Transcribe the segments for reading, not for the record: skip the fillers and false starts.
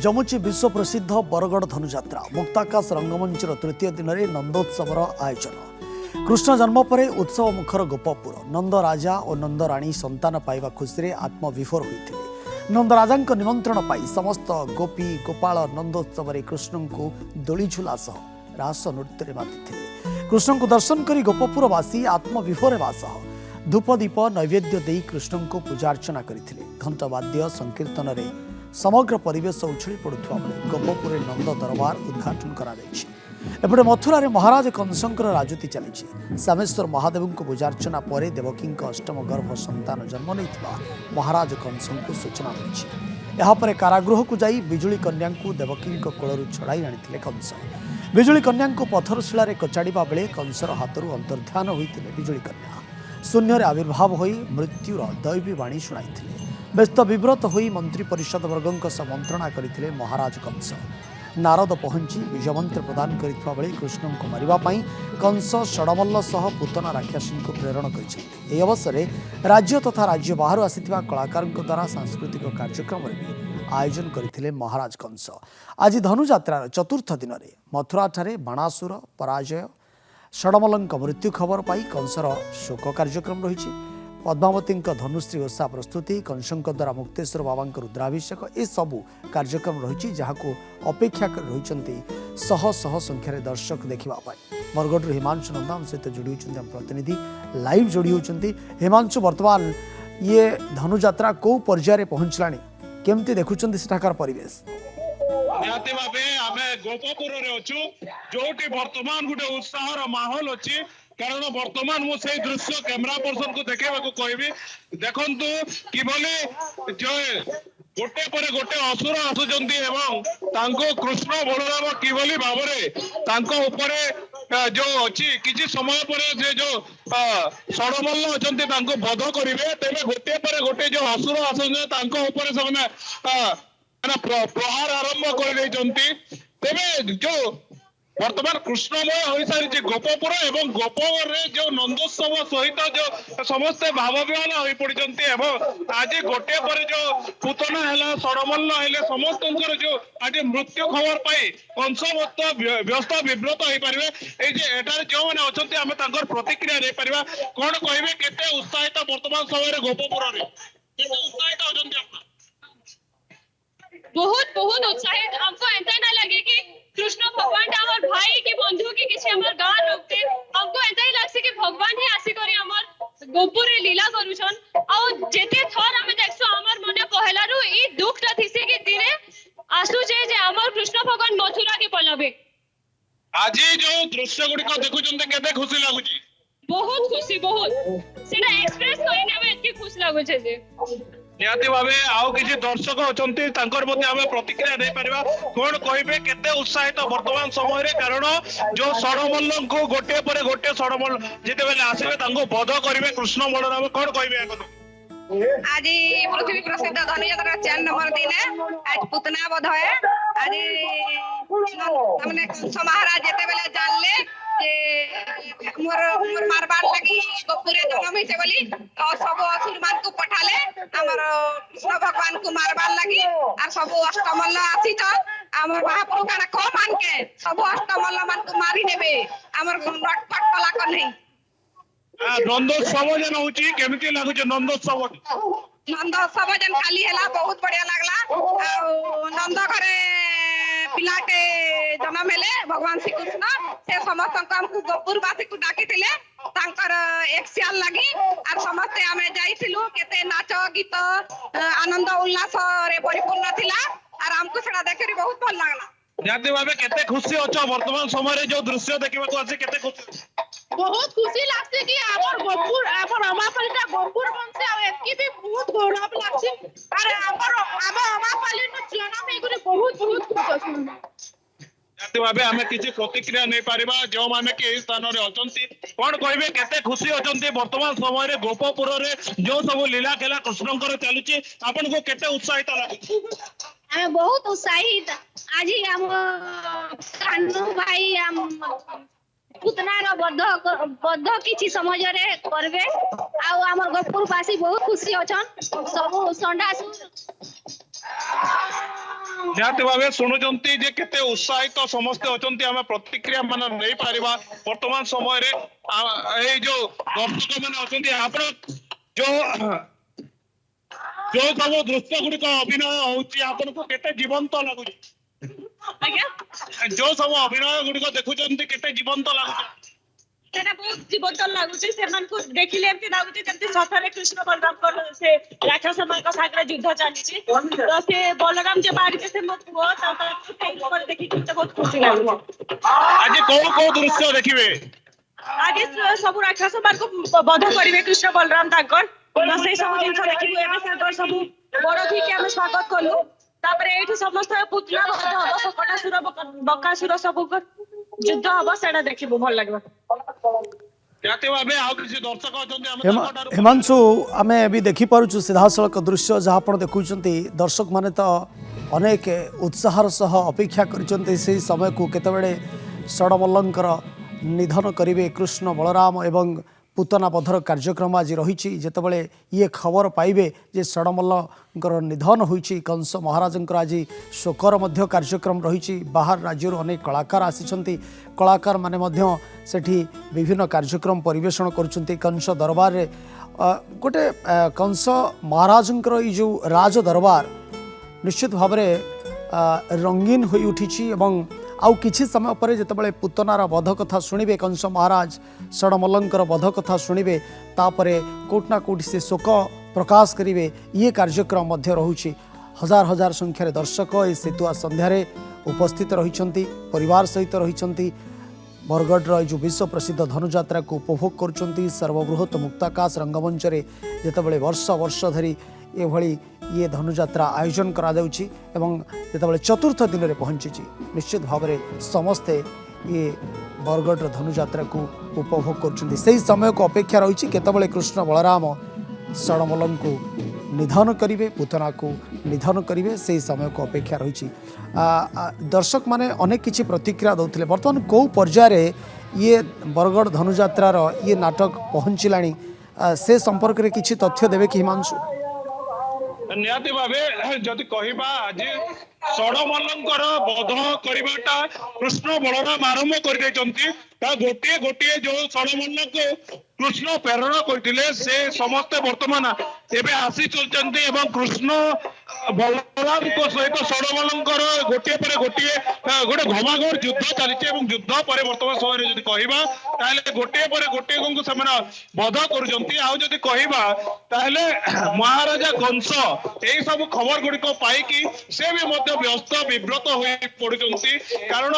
जमुची विश्व प्रसिद्ध बरगढ़ धनुजात्रा मुक्ताकाश रंगमंचर तृतीय दिन में नंदोत्सवर आयोजन। कृष्ण जन्म पर उत्सव मुखर गोपपुर नंद राजा और नंद राणी संतान पाइबा खुशी आत्मविभोर होते। नंदराजा निमंत्रण पाई समस्त गोपी गोपाल नंदोत्सव कृष्ण को दोली झुला सह रास नृत्य माति। कृष्ण को दर्शन कर गोपपुरवासी आत्मविभोर सह धूपदीप नैवेद्य दे कृष्ण को पूजार्चना करते। घंटवाद्य संकीर्तन रे समग्र परिवेश उछली पड़ुवा बेले गोपपुर नंद दरबार उद्घाटन करापटे मथुरा महाराज कंसंकर राजूती चली। सामेश्वर महादेव को पूजार्चना पर देवकी अष्टम गर्भ संतान जन्म नहीं महाराज कंस को सूचना मिली। यापर कारागृह को जाई बिजुली कन्या को देवकी कोलू छड़ाई आनी कंस। बिजुली कन्या को पथर शिला कचाड़ा बेले कंसर हाथरू अंतर्ध्यान होते बिजुली कन्या शून्य आविर्भाव हो मृत्युर दैवी वाणी शुणाई। व्यस्त विव्रत हो मंत्री परिषद वर्गों मंत्रणा करते महाराज कंस। नारद पहुंची विजयमंत्र प्रदान करथिबा बेले कृष्ण को मारिबापई कंस षडमल्ल सह पूतना राक्षसी को प्रेरण कर। अवसर राज्य तथा राज्य बाहर आसिथिबा कलाकार द्वारा सांस्कृतिक कार्यक्रम भी आयोजन करथिले महाराज कंस। आज धनुजात्रार चतुर्थ दिन में मथुरा ठारे बाणासुर पराजय षडमल्ल मृत्यु खबर पाई कंसर शोक कार्यक्रम रही। पद्मावती धनुश्री ओषा प्रस्तुति कंसों द्वारा मुक्तेश्वर बाबा रुद्राभिषेक ए सबू कार्यक्रम रही जहाँ अपेक्षा कर रही शह शह संख्यार दर्शक देखापी। बरगढ़ हिमांशु नंदा सहित जोड़ी होती प्रतिनिधि लाइव जोड़ी होती। हिमांशु बर्तमान ये धनुजात्रा कौ पर्यायर पहुंचला केमती देखुं सेठाकार परिवेश? निहाती भावे आमे गोपपुर रे अछु जोटी वर्तमान गुटे उत्साहर माहौल अछि। कारण वर्तमान मु से दृश्य कैमरा पर्सन को देखेबा को कहबी देखंतु कि बोले जो गोटे पर गोटे असुर आसुचंती एवं तांको कृष्ण बलराम कि बोली भाबरे तांको ऊपर जो अछि किछि समय पर जे जो षडमल्ल अछंती तांको वध करिवे तेबे गोटे पर गोटे जो असुर आसुचंती तांको ऊपर सने प्रहार आरंभ कर देचंती। तेबे जो वर्तमान कृष्णमय हो सारी गोपपुर एवं गोपपुर जो नंदोत्सव सहित जो समस्ते भाव विहल हो पड़ते आज गोटे पर जो पूतना है षडमल्ल है समस्त जो आज मृत्यु खबर पाई कंस व्यस्त विव्रत हो पारे जो मैंने अच्छा आम प्रतिक्रिया दे पार कौन कहे केते उत्साहित वर्तमान समय गोपपुर उत्साहित होती बहुत बहुत उत्साहित। हमको ऐसा ना लगे कि कृष्ण भगवान हमार भाई की बंधु की किसी हमार गांव रोकते हमको ऐसा ही लगसे कि भगवान ही आसी करी हमार गोपुर रे लीला करूछन और जेते थर हमें देखसो हमार मने पहलारू ई दुखटा थिसे कि दिने आसु जे हमार कृष्ण भगवान मथुरा के पलाबे। आज जो दृश्य गुडी को देखुछन केते खुशी लागुची? बहुत खुशी बहुत सेना एक्सप्रेस करी नेबे एतकी खुश लागुछे जे निहाती भावे आउ किसी दर्शक अछंती तांकर मध्ये आमे प्रतिक्रिया दे परिबा कोन कहिबे केते उत्साहित वर्तमान समय रे कारण जो षडमल्ल को गोटे पर गोटे षडमल्ल जेते बेले आसीबे तांको वध करिवे कृष्ण बलराम कोन कहिबे आज पृथ्वी प्रसिद्ध धनुजात्रा 4 नंबर दिन है। आज पुतना वध है। आज हमने कंस महाराज जेते बेले जानले जे मोर मारबार लगी गोपुरे जन्म होइसे बोली तो सब असुर मान को पठाले हमर कृष्ण भगवान को मारबार लगी और सब अष्टमल्ल आसी त हमर महाप्रभु काना को मान के सब अष्टमल्ल मान को मारी देबे हमर रटपट कला कर नहीं। नंदोत्सव जन होची केमिति लागुचे नंदोत्सव? नंदोत्सव जन खाली हैला बहुत बढ़िया लागला। नंद घरे पिलाटे जन्म हेले भगवान श्री कृष्ण से समस्त हमको गोपुरवासी को डाकिथिले तांकर एक साल लगी और समस्त हमें जाइथिलु केते नाच गीत आनंद उल्लास रे परिपूर्ण थिला और हमको सेडा देखि बहुत भल लागला। जाते भाबे केते खुशी अछ वर्तमान समय रे जो दृश्य देखिबा को आसे केते खुशी? बहुत खुशी लागছে कि हमर गोपुर हमर अमापालीटा गोपुर बनसे आ एतकी भी बहुत गौरव लागছে और हमर अमापाली न जन्म एगुरी बहुत बहुत खुश अछि। जाते भाबे हमें किसी प्रतिक्रिया नहीं पारिबा जो माने के स्थान रे अछंती कोन कहिबे केते खुशी अछंती वर्तमान समय रे गोपपुर रे जो सब लीला खेला कृष्णकर चालुची आपन को केते उत्साहित लागुची? हमें बहुत उत्साहित आज ही हम कान्हू भाई हम पुतनार बद्ध किछि समझ रे करबे आ हमर गोपुरवासी बहुत खुशी अछन सब संडासु निहाती भावे शुणुचंती जे केते उत्साहित समस्ते अछंती आमे प्रतिक्रिया माने नै पारिबा वर्तमान समय रे ए जो दर्शक माने अछंती आपण जो जो सब दृश्य गुड़िक अभिनय होची आपण को केते जीवंत लागुची आज्ञा जो सब अभिनय गुड़िक देखुचंती केते जीवंत लागुची सेना बहुत जीवंत लागुची सेमान को देखिले एमती लागुची जेमती सफरे कृष्ण बलराम को से राक्षस मान सागरे युद्ध चलीची तो से बलराम जे मारिचे से मत हुआ ता ऊपर देखि के बहुत खुशी लागुची आज को दृश्य देखिबे आज सब राक्षस मान को वध करिवे कृष्ण बलराम ताकर तो से सब जिंस देखिबो एमे सागर सब बड़ थी के हम स्वागत करलु तापरे एठी समस्त पुतला वध हबो सकटासुर बकासुर सब युद्ध हबो सेडा देखिबो भल लागबो जाते भावे आ किसी दर्शक अछंती आमे हिमांशु आमे भी देखी पारुछु सीधासलख दृश्य जहाँ आपण देखुचंती दर्शक माने तो अनेक उत्साहर सह अपेक्षा करिसंती से समय को केतबेले षडमल्लंकर निधन करिवे कृष्ण बलराम एवं पूतना बधर कार्यक्रम आज रही जितेबाला ये खबर पाइबे जे षडमल्लंकर निधन होइछि कंस महाराजंकर आज शोकर मध्य कार्यक्रम रही बाहर राज्य अनेक कलाकार आसिछंती कलाकार माने मध्य सेठी विभिन्न कार्यक्रम परिवेषण करुछंती कंस दरबार रे गोटे कंस महाराजंकर ई जो राज दरबार निश्चित भाव रंगीन हो उठी एवं आउ किछि समय पर जितेबाला पूतनार वध कथा शुणिबे कंस महाराज षडमल्लंकर वध कथा शुणिबे तापरे कोटना कोटि से शोक प्रकाश करिवे ये कार्यक्रम मध्य रहुछि हजार हजार संख्यार दर्शक ए सेतुआ संध्यारे उपस्थित रहिछंती परिवार सहित रहिछंती बरगढ़ जो विश्व प्रसिद्ध धनुयात्रा को उपभोग करुछंती सर्वबृहत मुक्ताकाश रंगमंच रे जितेबाला वर्ष वर्ष धरी एभली ये धनुयात्रा आयोजन करा जाउछि एवं जितेबाला चतुर्थ दिन में पहुंची निश्चित भाव में समस्ते ये बरगढ़ धनुयात्रा को उपभोग करुछंती सही समय को अपेक्षा रही केतबले कृष्ण बलराम षडमल्लं को निधन करिवे पूतना को निधन करिवे सही समय को अपेक्षा रही दर्शक माने अनेक किछि प्रतिक्रिया दौथिले वर्तमान को पर्याय ये बरगढ़ धनुयात्रार ये नाटक पहुँचलाणी से संपर्क में किछि तथ्य देवे कि हिमांशु निहाती भावे जदि कहबा आज षडमल्लंकर वध करबाटा कृष्ण बलराम आरंभ कर देचंती ता गोटे गोटे जो षडमल्ल को कृष्ण प्रेरण करथिले से समस्त वर्तमान एबे आसी चलचंती एवं कृष्ण बलराम को सहित षडमल्लंकर गोटे पर गोटे घमाघोर युद्ध चली एवं युद्ध पर वर्तमान समय जदि कहबा ताले गोटे पर गोटे को समान वध करूचंती आ जदि कहबा ताले महाराजा कंस एई सब खबर गुड़िक पाइकी से भी मध्य व्यस्त विव्रत हो पड़ुचंती कारण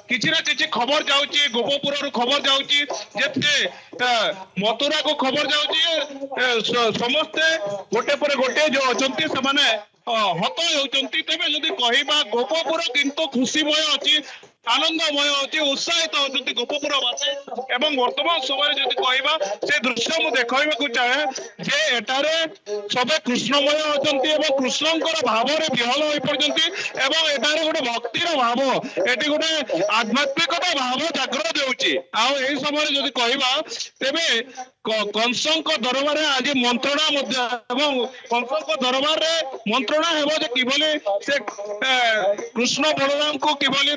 किछि ना किछि खबर जाउची गोपपुर रु खबर जाउची जेते मथुरा को खबर जाउची समस्ते गोटे पर गोटे जो अछंती से माने हत होउचंती तबे जदि कहबा गोपपुर किंतु खुशीमय अछि आनंदमय अच्छी उत्साहित होती गोपपुरवासी एवं वर्तमान समय जब कहबा से दृश्य मुझे देखा चाहे जे एटारे सबे कृष्णमय अच्छा कृष्णकर भाव में विहल हो पड़ती एवं एटारे गोटे भक्तिर भाव एटी गोटे आध्यात्मिकता भाव जाग्रत होउची आउ समय जब कहबा तेबे कंसंक दरबार आज मंत्रणा कंसंक दरबार मंत्रणा हेबो जे किभली से कृष्ण बलराम को किभली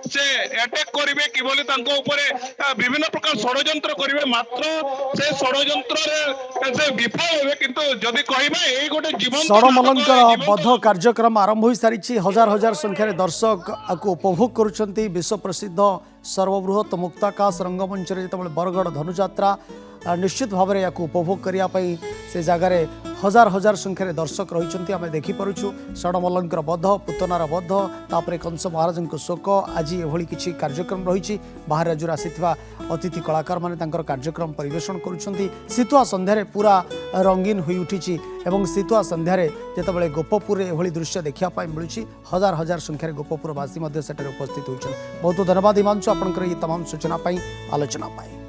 से अटैक करिवे किभली तांको ऊपर विभिन्न प्रकार षडयंत्र करिवे मात्र से षडयंत्र रे से विफल होवे किंतु जदि कहबा एई गोटे जीवन षडमल्लंकर वध कार्यक्रम आरंभ हो सारी हजार हजार संख्यार दर्शक आपको उपभोग करुछंती विश्व प्रसिद्ध सर्वबृहत मुक्ताकाश रंगमंच रे जेतबेले बरगढ़ धनुयात्रा निश्चित भाव में या उपभोग करने से जगार हजार हजार संख्यार दर्शक रही आम देखिपुँ षडमल्लंकर वध पूतनार वध तापर कंस महाराज शोक आज एभली किसी कार्यक्रम रही बाहर राज्य आसीथिबा अतिथि कलाकार माने कार्यक्रम परिवेषण करुछंती संध्यारे पूरा रंगीन हो उठी एवं शीतुआ संध्यारे जेतेबेले गोपपुर एभली दृश्य देखा मिलूँ हजार हजार संख्यार गोपपुरवासी उपस्थित होती बहुत धन्यवाद हिमांशु आपंकर ये तमाम सूचना आलोचना।